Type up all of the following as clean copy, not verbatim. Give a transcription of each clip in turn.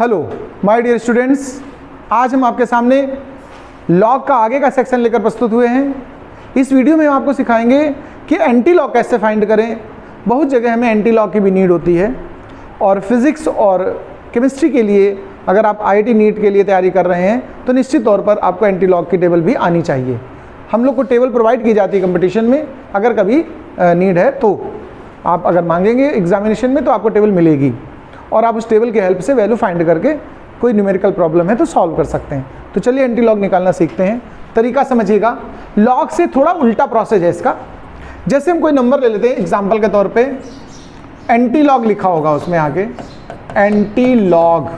Hello my dear students, आज हम आपके सामने लॉग का आगे का सेक्शन लेकर प्रस्तुत हुए हैं। इस वीडियो में हम आपको सिखाएंगे कि एंटी लॉग कैसे फाइंड करें। बहुत जगह हमें एंटी लॉग की भी नीड होती है और फिज़िक्स और केमिस्ट्री के लिए अगर आप आईआईटी नीट के लिए तैयारी कर रहे हैं तो निश्चित तौर पर आपको एंटी लॉग की टेबल भी आनी चाहिए। हम लोग को टेबल प्रोवाइड की जाती है कंपटीशन में, अगर कभी नीड है तो आप अगर मांगेंगे एग्जामिनेशन में तो आपको टेबल मिलेगी और आप उस टेबल की हेल्प से वैल्यू फाइंड करके कोई न्यूमेरिकल प्रॉब्लम है तो सॉल्व कर सकते हैं। तो चलिए एंटी लॉग निकालना सीखते हैं। तरीका समझिएगा, लॉग से थोड़ा उल्टा प्रोसेस है इसका। जैसे हम कोई नंबर ले लेते हैं एग्जाम्पल के तौर पे, एंटी लॉग लिखा होगा उसमें आगे, एंटी लॉग।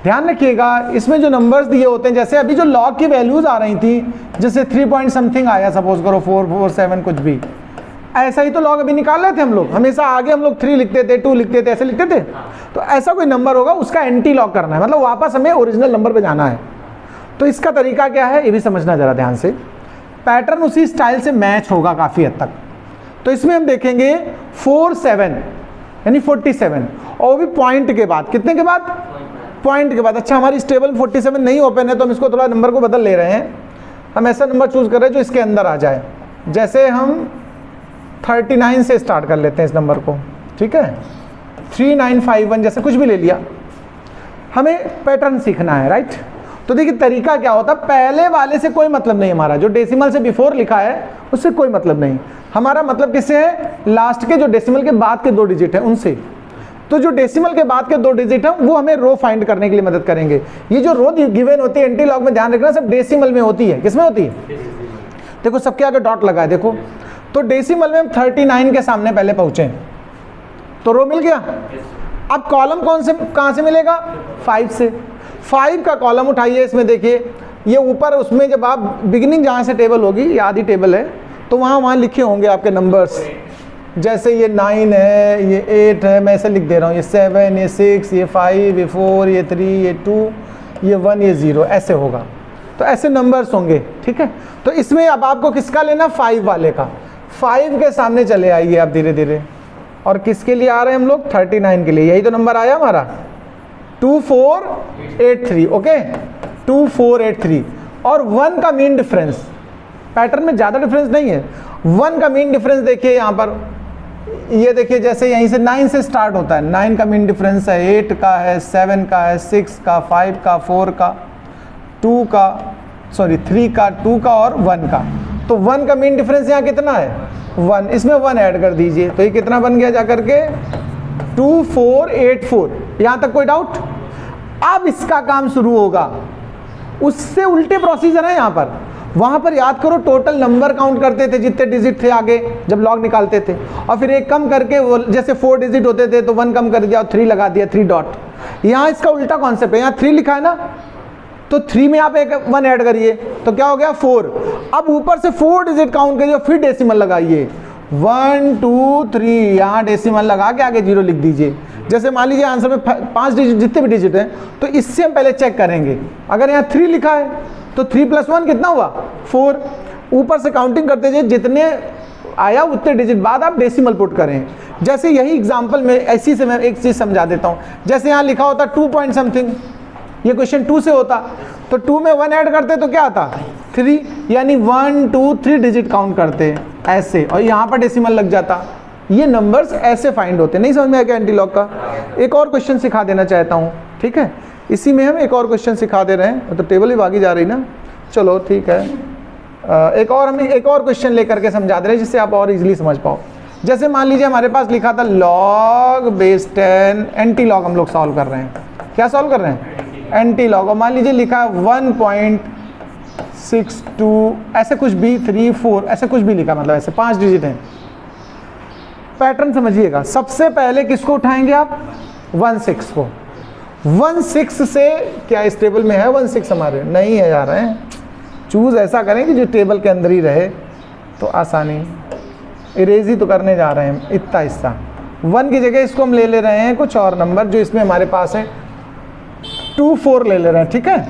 ध्यान रखिएगा इसमें जो नंबर्स दिए होते हैं, जैसे अभी जो लॉग की वैल्यूज आ रही थी, जैसे 3 पॉइंट समथिंग आया, सपोज करो 4, 4, 7 कुछ भी, ऐसा ही तो लॉग अभी निकाल रहे थे हम लोग। हमेशा आगे हम लोग 3 लिखते थे, 2 लिखते थे, ऐसे लिखते थे। तो ऐसा कोई नंबर होगा उसका एंटी लॉग करना है, मतलब वापस हमें ओरिजिनल नंबर पे जाना है। तो इसका तरीका क्या है ये भी समझना जरा ध्यान से। पैटर्न उसी स्टाइल से मैच होगा काफ़ी हद तक। तो इसमें हम देखेंगे 4, 7 यानी 47, और वो भी पॉइंट के बाद। कितने के बाद? पॉइंट के बाद। अच्छा, हमारी इस टेबल में 47 नहीं ओपन है तो हम इसको थोड़ा नंबर को बदल ले रहे हैं। हम ऐसा नंबर चूज कर रहे हैं जो इसके अंदर आ जाए। जैसे हम 39 से स्टार्ट कर लेते हैं इस नंबर को, ठीक है, 3951 जैसे कुछ भी ले लिया। हमें पैटर्न सीखना है, राइट। तो देखिए तरीका क्या होता है, पहले वाले से कोई मतलब नहीं हमारा, जो डेसिमल से बिफोर लिखा है उससे कोई मतलब नहीं। हमारा मतलब किससे है? लास्ट के जो डेसिमल के बाद के 2 डिजिट है उनसे। तो जो डेसिमल के बाद के 2 डिजिट है वो हमें रो फाइंड करने के लिए मदद करेंगे। ये जो रो गिवन होती है एंटी लॉग में, ध्यान रखना सब डेसिमल में होती है। किसमें होती है? देखो सबके आगे डॉट लगा है, देखो। तो डेसिमल में हम 39 के सामने पहले पहुंचे तो रो मिल गया। अब कॉलम कौन से कहां से मिलेगा? 5 से। 5 का कॉलम उठाइए, इसमें देखिए ये ऊपर, उसमें जब आप बिगिनिंग जहां से टेबल होगी, ये आधी टेबल है, तो वहां लिखे होंगे आपके नंबर्स। जैसे ये 9 है, ये 8 है, मैं ऐसे लिख दे रहा हूँ, ये 7, ये 6, ये 5, ये 4, ये 3, ये 2, ये 1, ये 0, ऐसे होगा। तो ऐसे नंबर्स होंगे, ठीक है। तो इसमें अब आपको किसका लेना? 5 वाले का। 5 के सामने चले आइए आप धीरे धीरे। और किसके लिए आ रहे हैं हम लोग? 39 के लिए। यही तो नंबर आया हमारा 2483, ओके, 2483। और 1 का मीन डिफरेंस, पैटर्न में ज़्यादा डिफरेंस नहीं है। 1 का मीन डिफरेंस देखिए यहाँ पर, ये देखिए जैसे यहीं से 9 से स्टार्ट होता है, 9 का मीन डिफरेंस है, 8 का है, 7 का है, 6 का, 5 का, 4 का, 2 का, सॉरी 3 का, 2 का और 1 का। तो 1 का मीन डिफरेंस यहाँ कितना है? 1। इसमें 1 ऐड कर दीजिए तो ये कितना बन गया जाकर के? 2484। यहाँ तक कोई डाउट? अब इसका काम शुरू होगा। उससे उल्टे प्रोसीजर है यहाँ पर। वहाँ पर याद करो टोटल नंबर काउंट करते थे, जितने डिजिट थे आगे जब लॉग निकालते थे, और फिर एक कम करके वो जैसे 4 डिजिट होते थे तो 1 कम कर दिया और 3 लगा दिया, 3 डॉट। यहाँ इसका उल्टा कॉन्सेप्ट है। यहाँ 3 लिखा है ना, तो 3 में आप एक 1 ऐड करिए तो क्या हो गया? 4। अब ऊपर से 4 डिजिट काउंट करिए, फिर डेसिमल लगाइए, 1 2 3, यहाँ डेसिमल लगा के आगे 0 लिख दीजिए। जैसे मान लीजिए आंसर में 5 डिजिट जितने भी डिजिट हैं, तो इससे हम पहले चेक करेंगे। अगर यहाँ 3 लिखा है तो 3 + 1 कितना हुआ? 4। ऊपर से काउंटिंग करते जाइए, जितने आया उतने डिजिट बाद आप डेसिमल पुट करें। जैसे यही एग्जाम्पल में ऐसी से मैं एक चीज़ समझा देता हूँ। जैसे यहाँ लिखा होता 2 पॉइंट समथिंग, ये क्वेश्चन 2 से होता, तो 2 में 1 ऐड करते तो क्या आता? 3, यानी 1 2 3 डिजिट काउंट करते ऐसे, और यहाँ पर डेसिमल लग जाता। ये नंबर्स ऐसे फाइंड होते। नहीं समझ में आया क्या एंटी लॉग का? एक और क्वेश्चन सिखा देना चाहता हूँ, ठीक है। इसी में हम एक और क्वेश्चन सिखा दे रहे हैं, तो टेबल ही भागी जा रही ना, चलो ठीक है। हम एक और क्वेश्चन लेकर के समझा दे रहे हैं जिससे आप और इजीली समझ पाओ। जैसे मान लीजिए हमारे पास लिखा था log base 10, एंटी लॉग हम लोग सॉल्व कर रहे हैं। क्या सॉल्व कर रहे हैं? Anti log. और मान लीजिए लिखा है 1.62 ऐसे कुछ भी, 3 4 ऐसे कुछ भी लिखा, मतलब ऐसे 5 डिजिट हैं। पैटर्न समझिएगा, सबसे पहले किसको उठाएंगे आप? 16 को। 16 से क्या इस टेबल में है 16 हमारे? नहीं है जा रहे हैं। चूज ऐसा करें कि जो टेबल के अंदर ही रहे तो आसानी। इरेज ही तो करने जा रहे हैं इतना हिस्सा। 1 की जगह इसको हम ले रहे हैं कुछ और नंबर जो इसमें हमारे पास है, 2 4 ले रहे हैं, ठीक है।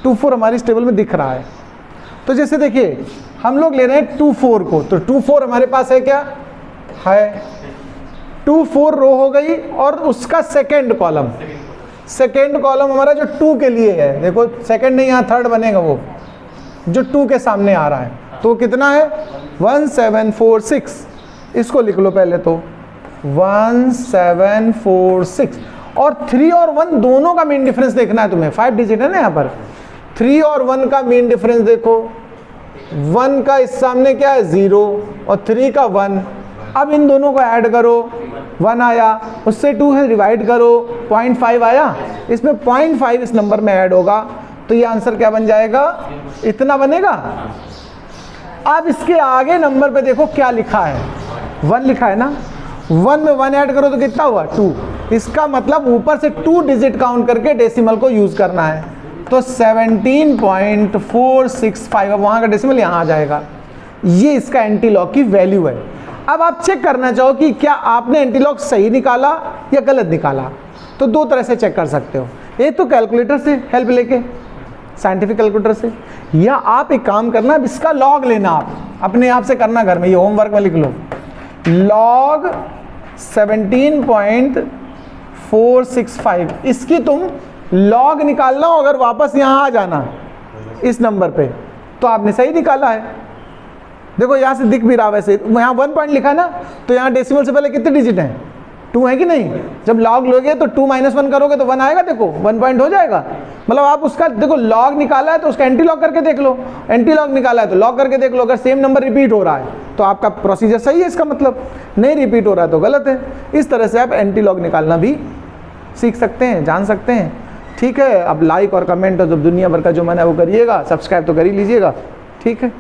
2 4 हमारी इस टेबल में दिख रहा है। तो जैसे देखिए हम लोग ले रहे हैं 2 4 को, तो 2 4 हमारे पास है क्या? है 2 4 रो हो गई, और उसका सेकेंड कॉलम सेकेंड कॉलम हमारा जो 2 के लिए है, देखो सेकेंड नहीं यहाँ थर्ड बनेगा, वो जो 2 के सामने आ रहा है, तो कितना है 1746, इसको लिख लो पहले तो 1746। और 3 और 1 दोनों का मीन डिफरेंस देखना है तुम्हें, 5 डिजिट है ना यहाँ पर, 3 और 1 का मीन डिफरेंस देखो, 1 का इस सामने क्या है 0 और 3 का 1। अब इन दोनों को ऐड करो, 1 आया, उससे 2 है डिवाइड करो, 0.5 आया, इसमें 0.5 इस नंबर में ऐड होगा, तो ये आंसर क्या बन जाएगा, इतना बनेगा। अब इसके आगे नंबर पे देखो क्या लिखा है, 1 लिखा है ना, 1 में 1 ऐड करो तो कितना हुआ 2, इसका मतलब ऊपर से 2 डिजिट काउंट करके डेसिमल को यूज करना है, तो 17.465, अब वहाँ का डेसिमल यहाँ आ जाएगा। ये इसका एंटीलॉग की वैल्यू है। अब आप चेक करना चाहो कि क्या आपने एंटीलॉग सही निकाला या गलत निकाला, तो 2 तरह से चेक कर सकते हो, एक तो कैलकुलेटर से हेल्प लेके, साइंटिफिक कैलकुलेटर से, या आप एक काम करना, इसका लॉग लेना, आप अपने आप से करना घर में, ये होमवर्क में लिख लो, लॉग 17.465, इसकी तुम लॉग निकालना, अगर वापस यहाँ आ जाना इस नंबर पे तो आपने सही निकाला है। देखो यहाँ से दिख भी रहा, वैसे यहाँ 1 पॉइंट लिखा है ना, तो यहाँ डेसिमल से पहले कितने डिजिट हैं, 2 है कि नहीं, जब लॉग लोगे तो 2 - 1 करोगे तो 1 आएगा, देखो 1 पॉइंट हो जाएगा। मतलब आप उसका देखो लॉग निकाला है तो उसका एंटी लॉग करके देख लो, एंटी लॉग निकाला है तो लॉग करके देख लो, अगर सेम नंबर रिपीट हो रहा है तो आपका प्रोसीजर सही है, इसका मतलब नहीं रिपीट हो रहा है तो गलत है। इस तरह से आप एंटी लॉग निकालना भी सीख सकते हैं, जान सकते हैं। ठीक है, अब लाइक और कमेंट और जब दुनिया भर का जो मन है वो करिएगा, सब्सक्राइब तो कर ही लीजिएगा। ठीक है।